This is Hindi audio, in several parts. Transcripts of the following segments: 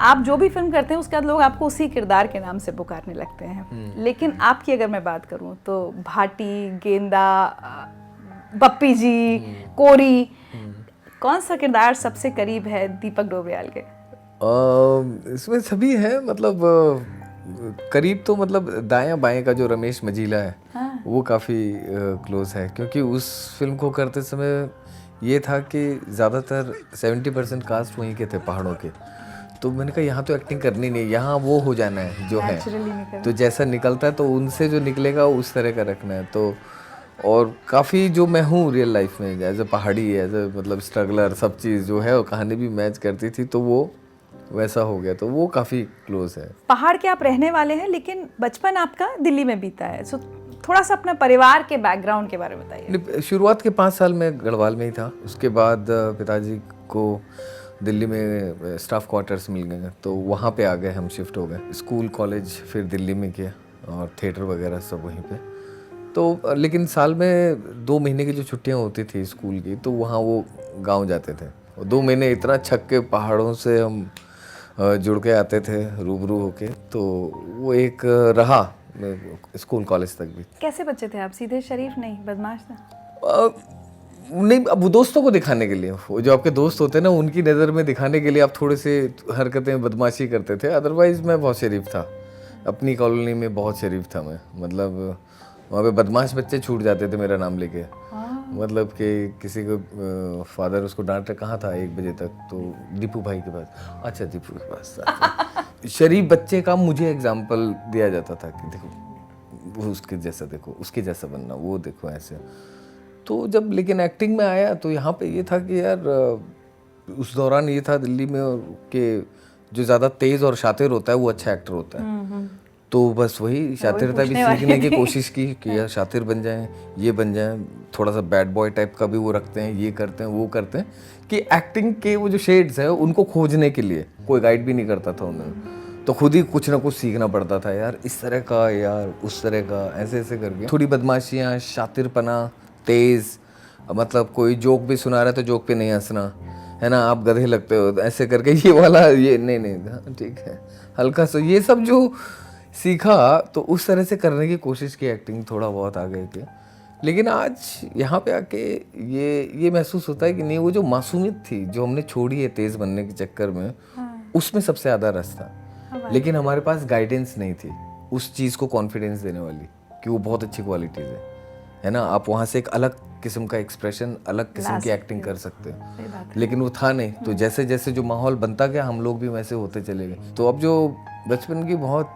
आप जो भी फिल्म करते हैं उसके बाद लोग आपको उसी किरदार के नाम से पुकारने लगते हैं। लेकिन आपकी अगर मैं बात करूं तो भाटी, गेंदा, बप्पी जी, कोरी, कौन सा किरदार सबसे करीब है दीपक डोबरियाल के? इसमें सभी है, मतलब करीब तो मतलब दायां बाएं का जो रमेश मजीला है, हाँ। वो काफ़ी क्लोज है, क्योंकि उस फिल्म को करते समय ये था कि ज़्यादातर 70% कास्ट वहीं के थे, पहाड़ों के। तो मैंने कहा यहाँ तो एक्टिंग करनी नहीं, यहाँ वो हो जाना है जो है, तो जैसा निकलता है तो उनसे जो निकलेगा उस तरह का रखना है। तो और काफ़ी जो मैं हूँ रियल लाइफ में एज ए पहाड़ी, एज ए मतलब स्ट्रगलर, सब चीज़ जो है वो कहानी भी मैच करती थी, तो वो वैसा हो गया, तो वो काफ़ी क्लोज है। पहाड़ के आप रहने वाले हैं, लेकिन बचपन आपका दिल्ली में बीता है, सो थोड़ा सा अपने परिवार के बैकग्राउंड के बारे में बताइए। शुरुआत के 5 साल में गढ़वाल में ही था, उसके बाद पिताजी को दिल्ली में स्टाफ क्वार्टर्स मिल गए, तो वहाँ पे आ गए, हम शिफ्ट हो गए। स्कूल कॉलेज फिर दिल्ली में किया, और थिएटर वगैरह सब वहीं पे। तो लेकिन साल में 2 महीने की जो छुट्टियाँ होती थी स्कूल की, तो वहाँ वो गांव जाते थे, और 2 महीने इतना छक के पहाड़ों से हम जुड़ के आते थे रूबरू होके, तो वो एक रहा स्कूल कॉलेज तक भी। कैसे बच्चे थे आप? सीधे शरीफ नहीं, बदमाश थे? नहीं, अब दोस्तों को दिखाने के लिए, वो जो आपके दोस्त होते हैं ना, उनकी नज़र में दिखाने के लिए आप थोड़े से हरकतें बदमाशी करते थे, अदरवाइज़ मैं बहुत शरीफ था। अपनी कॉलोनी में बहुत शरीफ था मैं, मतलब वहाँ पे बदमाश बच्चे छूट जाते थे मेरा नाम लेके। मतलब कि किसी को फादर उसको डांट रहे, कहाँ था 1 बजे तक, तो दीपू भाई के पास। अच्छा, दीपू के पास था। शरीफ बच्चे का मुझे एग्जाम्पल दिया जाता था कि देखो वो उसके जैसा, देखो उसके जैसा बनना, वो देखो ऐसे। तो जब लेकिन एक्टिंग में आया तो यहाँ पे ये था कि यार उस दौरान ये था दिल्ली में कि जो ज़्यादा तेज़ और शातिर होता है वो अच्छा एक्टर होता है। तो बस वही शातिरता भी सीखने की कोशिश की कि यार शातिर बन जाएं, ये बन जाएं, थोड़ा सा बैड बॉय टाइप का भी वो रखते हैं, ये करते हैं, वो करते हैं, कि एक्टिंग के वो जो शेड्स है उनको खोजने के लिए कोई गाइड भी नहीं करता था उन्हें, तो खुद ही कुछ ना कुछ सीखना पड़ता था, यार इस तरह का, यार उस तरह का, ऐसे ऐसे करके थोड़ी बदमाशियाँ, शातिरपना, तेज़, मतलब कोई जोक भी सुना रहा है तो जोक पे नहीं हंसना, है ना, आप गधे लगते हो, ऐसे करके ये वाला, ये नहीं, हाँ ठीक है, हल्का सा ये सब जो सीखा, तो उस तरह से करने की कोशिश की एक्टिंग, थोड़ा बहुत आ गए थे। लेकिन आज यहाँ पे आके ये महसूस होता है कि नहीं, वो जो मासूमियत थी जो हमने छोड़ी है तेज़ बनने के चक्कर में, उसमें सबसे ज़्यादा रस था। लेकिन हमारे पास गाइडेंस नहीं थी उस चीज़ को कॉन्फिडेंस देने वाली कि वो बहुत अच्छी क्वालिटीज़ है ना, आप वहाँ से एक अलग किस्म का एक्सप्रेशन, अलग किस्म की एक्टिंग कर सकते हो, लेकिन वो था नहीं। तो जैसे जैसे जो माहौल बनता गया, हम लोग भी वैसे होते चले गए। तो अब जो बचपन की बहुत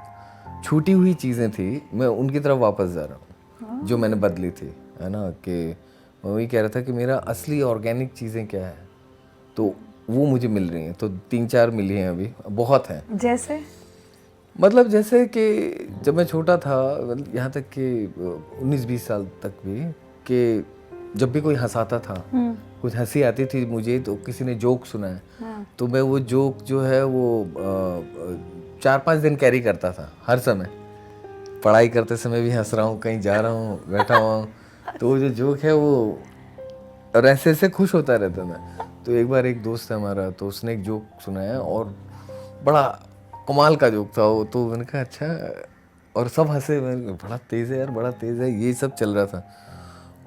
छूटी हुई चीज़ें थी, मैं उनकी तरफ वापस जा रहा हूँ, जो मैंने बदली थी, है ना, कि मैं वही कह रहा था कि मेरा असली ऑर्गेनिक चीज़ें क्या है, तो वो मुझे मिल रही हैं। तो 3-4 मिली हैं अभी, बहुत हैं। जैसे मतलब जैसे कि जब मैं छोटा था, यहाँ तक कि 19-20 साल तक भी, कि जब भी कोई हंसाता था, कुछ हंसी आती थी मुझे, तो किसी ने जोक सुना है, तो मैं वो जोक जो है वो 4-5 दिन कैरी करता था, हर समय। पढ़ाई करते समय भी हंस रहा हूँ, कहीं जा रहा हूँ, बैठा हुआ हूँ, तो वो जो जोक है वो, और ऐसे ऐसे खुश होता रहता मैं। तो एक बार एक दोस्त है हमारा, तो उसने एक जोक सुनाया, और बड़ा कमाल का जोक था वो, तो मैंने कहा अच्छा, और सब हंसे, मैंने बड़ा तेज़ है यार, बड़ा तेज़ है, ये सब चल रहा था।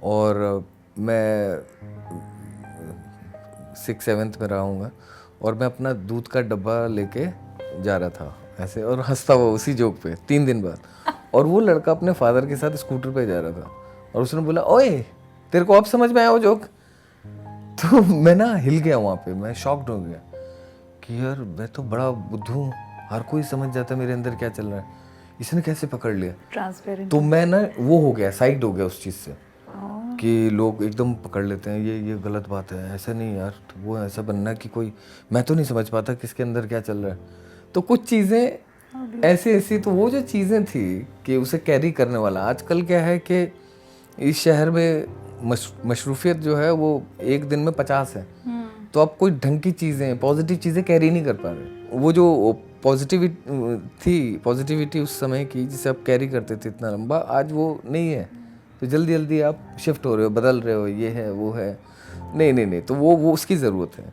और मैं 6-7 में रहा हूँगा, और मैं अपना दूध का डब्बा लेके जा रहा था ऐसे, और हंसता हुआ उसी जोक पे 3 दिन बाद। और वो लड़का अपने फादर के साथ स्कूटर पे जा रहा था, और उसने बोला, ओए तेरे को अब समझ में आया वो जोक? तो मैं ना हिल गया वहाँ पे, मैं शॉक्ड हो गया कि यार मैं तो बड़ा बुद्धू हूँ, हर कोई समझ जाता है मेरे अंदर क्या चल रहा है, इसने कैसे पकड़ लिया? ट्रांसपेरेंट। तो मैं ना वो हो गया, साइड हो गया उस चीज़ से, कि लोग एकदम पकड़ लेते हैं, ये गलत बात है, ऐसा नहीं यार, तो वो ऐसा बनना कि कोई, मैं तो नहीं समझ पाता किसके अंदर क्या चल रहा है। तो कुछ चीज़ें ऐसी ऐसी, तो वो जो चीज़ें थी कि उसे कैरी करने वाला। आजकल क्या है कि इस शहर में मशरूफियत जो है वो एक दिन में 50 है, तो आप कोई ढंग की चीज़ें, पॉजिटिव चीज़ें कैरी नहीं कर पा रहे। वो जो पॉजिटिविटी उस समय की, जिसे आप कैरी करते थे इतना लंबा, आज वो नहीं है। तो जल्दी जल्दी आप शिफ्ट हो रहे हो, बदल रहे हो, ये है वो है, नहीं, तो वो उसकी ज़रूरत है।